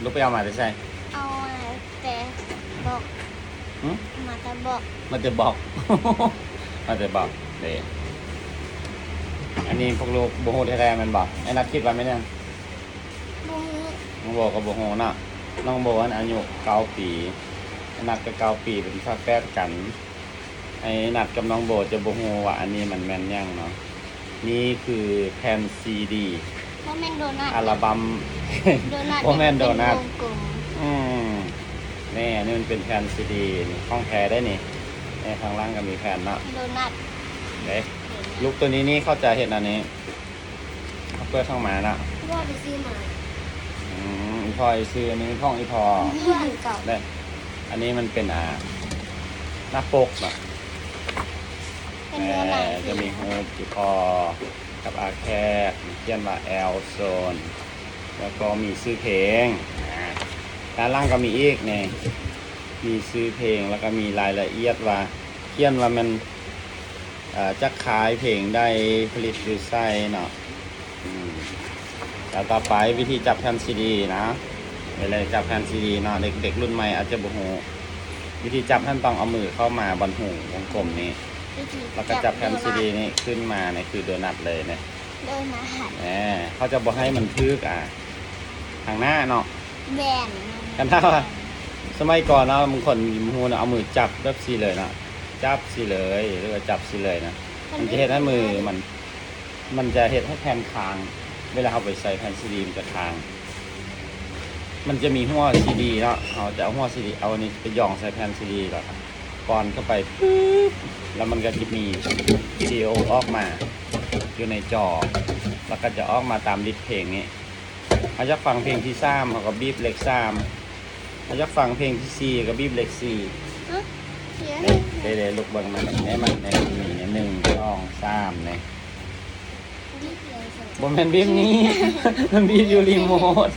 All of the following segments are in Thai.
ลูกไปเอามาได้ใช่เอาแต่บอกหึมาแต่บอกมันจะบอก มันจะบอกเด้อันนี้พวกลูกโบโฮแท้ๆมันบอกไอ้นัดคิดไว้ไหมเนี่ย บุ้ง น้องโบกับโบโฮเนาะน้องโบอันอายุ9 ปีไอ้นัดก็9 ปีเป็นฝาแฝดกันไอ้นัดกับน้องโบจะโบโฮว่าอันนี้มันแม่นยังเนาะนี่คือแผ่นซีดี โมเมนโดนัท อัลบั้ม โดนัท โมเมนโดนัท เป็นวงกลม แนี่นี่มันเป็นแผ่นซีดีนี่ข้องแท้ได้นี่ในข้างล่างก็มีแผ่นเนาะ โดนัท เด็กลูกตัวนี้นี่เข้าใจเห็นอันนี้เอาเพื่อช่องมานะ ว่าไปซื้อมา อีพอซื้ออันนี้ท่องอีพอ เพื่อนเก่า ได้อันนี้มันเป็นหน้าปกเนาะ เป็นเนื้อหนัง จะมีฮูปอีพอกับอาแคกเขียนว่าแอลโซนแล้วก็มีซื้อเพลงด้านล่างก็มีอีกเนี่ยมีซื้อเพลงแล้วก็มีรายละเอียดว่าเขียนว่ามันจะขายเพลงได้ผลิตหรือไส้เนาะแล้วต่อไปวิธีจับแผ่นซีดีนะเวลาจับแผ่นซีดีเนาะเด็กรุ่นใหม่อาจจะบ่ฮู้วิธีจับท่านต้องเอามือเข้ามาบนหูวงกลมนี้แล้วก็จับแผ่นซีดีนี่ขึ้นมาเนี่ยคือโดนัทเลยเนี่ย โดนัท เขาจะบอกให้มันพึกทางหน้าเนาะ แบน กันถ้าว่าสมัยก่อนเนาะบางคนหูเนาะเอามือจับแบบซีเลยเนาะจับซีเลยหรือว่าจับซีเลยนะมันจะเห็นให้มือมันจะเห็นให้แผ่นคาง เวลาเอาไปใส่แผ่นซีดีมันจะคาง มันจะมีหัวซีดีเนาะเราจะเอาหัวซีดีเอาอันนี้ไปย่องใส่แผ่นซีดีก่อนก่อนเข้าไปปึ๊บแล้วมันก็จะมีวิดีโอออกมาอยู่ในจอแล้วก็จะออกมาตามลิสต์เพลงนี้เขาจะฟังเพลงที่3เขาก็บีบเลข3เขาจะฟังเพลงที่4ก็บีบเลข4เดี๋ยวลูกเบิ้งมันเนี่ยมันในมีเนี่ย1 2 3เนี่ยบนแมนบีบนี้ มันบีบอยู่รีโมท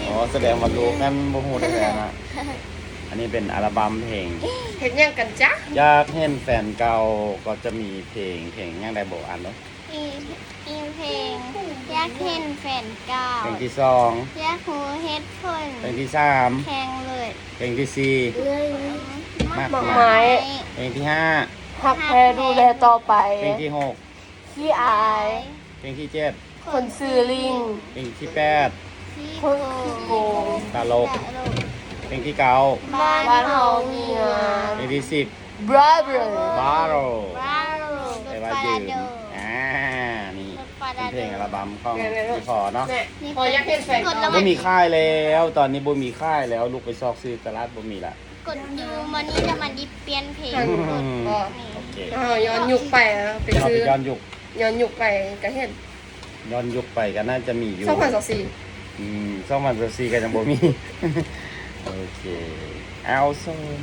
อ๋อแสดงว่าลูกนั่นโมโหได้แล้วนะอันนี้เป็นอัลบั้มเพลง เห็นยังกันจ๊ะ อยากเห็นแฟนเก่าก็จะมีเพลงยังได้บอกอันเนาะ อีเพลงอยากเห็นแฟนเก่า เพลงที่2อยากหูเฮ็ดเพิ่น เพลงที่แข่งเลย 3เพลงที่4มาก ดอก มา ไม้ ยเพลงที่5 หักแพรดูแลต่อไป เพลงที่ขี้อาย 6เพลงที่7คนซื้อลิง เพลงที่8คนขี้โกง ตลกเพลงที่9บ้าน บ้านเฮามีงาน เพลงที่10 brother บาโร บ้านร ไป ถ ว่า ปลา ยืน โด นี่ รถปลา เป็นเพลงอัล โด บั้มของพี่พอเนาะ เนี่ยพออยากเห็นแฟน บ่มีค่ายแล้วตอนนี้บ่มีค่ายแล้วลูกไปซอกซื้อตลาดบ่มีละ กดดูมันนี้จะมาดิเปลี่ยนเพลง ก็ โอเค ย้อนยุคไปนะไป เรา ซื้อ ไปย้อนยุค ย้อนยุคไปก็เห็น ย้อนยุคไปก็น่าจะมีอยู่ 2024 2024ก็ยังบ่มี โอเคเอาโซน